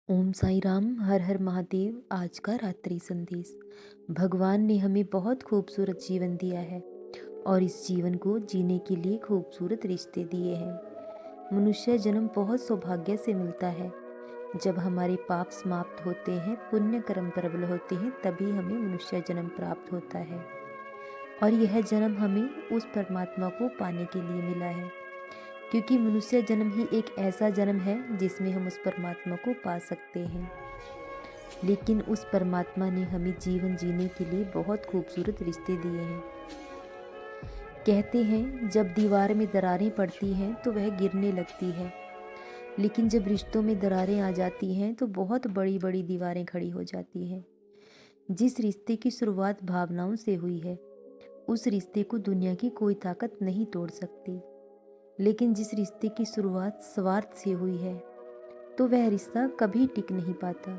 ओम साई राम। हर हर महादेव। आज का रात्रि संदेश। भगवान ने हमें बहुत खूबसूरत जीवन दिया है और इस जीवन को जीने के लिए खूबसूरत रिश्ते दिए हैं। मनुष्य जन्म बहुत सौभाग्य से मिलता है। जब हमारे पाप समाप्त होते हैं, पुण्य कर्म प्रबल होते हैं, तभी हमें मनुष्य जन्म प्राप्त होता है। और यह जन्म हमें उस परमात्मा को पाने के लिए मिला है, क्योंकि मनुष्य जन्म ही एक ऐसा जन्म है जिसमें हम उस परमात्मा को पा सकते हैं। लेकिन उस परमात्मा ने हमें जीवन जीने के लिए बहुत खूबसूरत रिश्ते दिए हैं। कहते हैं जब दीवार में दरारें पड़ती हैं तो वह गिरने लगती है, लेकिन जब रिश्तों में दरारें आ जाती हैं तो बहुत बड़ी बड़ी दीवारें खड़ी हो जाती हैं। जिस रिश्ते की शुरुआत भावनाओं से हुई है, उस रिश्ते को दुनिया की कोई ताकत नहीं तोड़ सकती। लेकिन जिस रिश्ते की शुरुआत स्वार्थ से हुई है, तो वह रिश्ता कभी टिक नहीं पाता,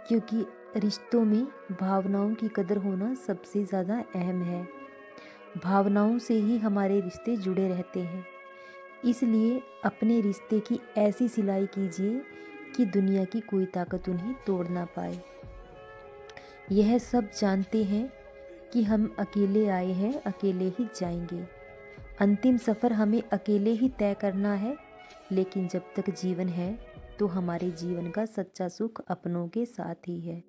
क्योंकि रिश्तों में भावनाओं की कदर होना सबसे ज़्यादा अहम है। भावनाओं से ही हमारे रिश्ते जुड़े रहते हैं। इसलिए अपने रिश्ते की ऐसी सिलाई कीजिए कि दुनिया की कोई ताकत उन्हें तोड़ ना पाए। यह सब जानते हैं कि हम अकेले आए हैं, अकेले ही जाएंगे। अंतिम सफ़र हमें अकेले ही तय करना है। लेकिन जब तक जीवन है तो हमारे जीवन का सच्चा सुख अपनों के साथ ही है।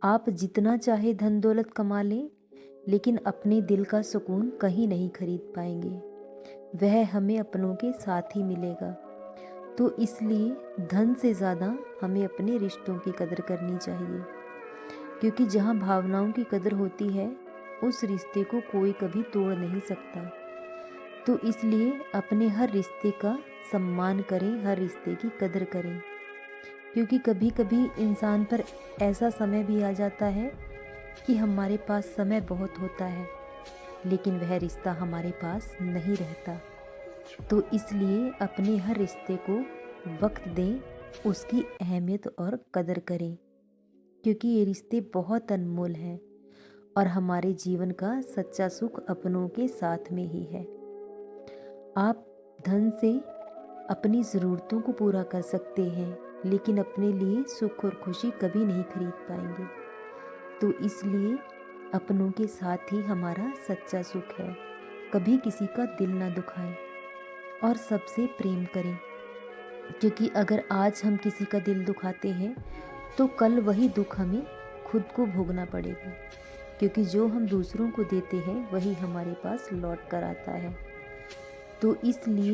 आप जितना चाहे धन दौलत कमा लें, लेकिन अपने दिल का सुकून कहीं नहीं खरीद पाएंगे। वह हमें अपनों के साथ ही मिलेगा। तो इसलिए धन से ज़्यादा हमें अपने रिश्तों की कदर करनी चाहिए, क्योंकि जहाँ भावनाओं की कदर होती है, उस रिश्ते को कोई कभी तोड़ नहीं सकता। तो इसलिए अपने हर रिश्ते का सम्मान करें, हर रिश्ते की कदर करें, क्योंकि कभी कभी इंसान पर ऐसा समय भी आ जाता है कि हमारे पास समय बहुत होता है, लेकिन वह रिश्ता हमारे पास नहीं रहता। तो इसलिए अपने हर रिश्ते को वक्त दें, उसकी अहमियत और कदर करें, क्योंकि ये रिश्ते बहुत अनमोल हैं और हमारे जीवन का सच्चा सुख अपनों के साथ में ही है। आप धन से अपनी ज़रूरतों को पूरा कर सकते हैं, लेकिन अपने लिए सुख और खुशी कभी नहीं खरीद पाएंगे। तो इसलिए अपनों के साथ ही हमारा सच्चा सुख है। कभी किसी का दिल ना दुखाएं और सबसे प्रेम करें, क्योंकि अगर आज हम किसी का दिल दुखाते हैं तो कल वही दुख हमें खुद को भोगना पड़ेगा, क्योंकि जो हम दूसरों को देते हैं वही हमारे पास लौट कर आता है। तो इसलिए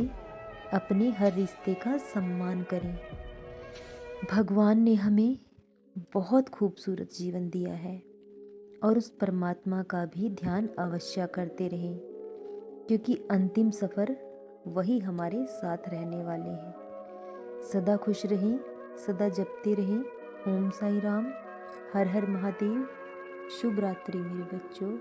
अपने हर रिश्ते का सम्मान करें। भगवान ने हमें बहुत खूबसूरत जीवन दिया है और उस परमात्मा का भी ध्यान अवश्य करते रहें, क्योंकि अंतिम सफ़र वही हमारे साथ रहने वाले हैं। सदा खुश रहें, सदा जपते रहें। ओम साई राम। हर हर महादेव। शुभ रात्रि मेरे बच्चों।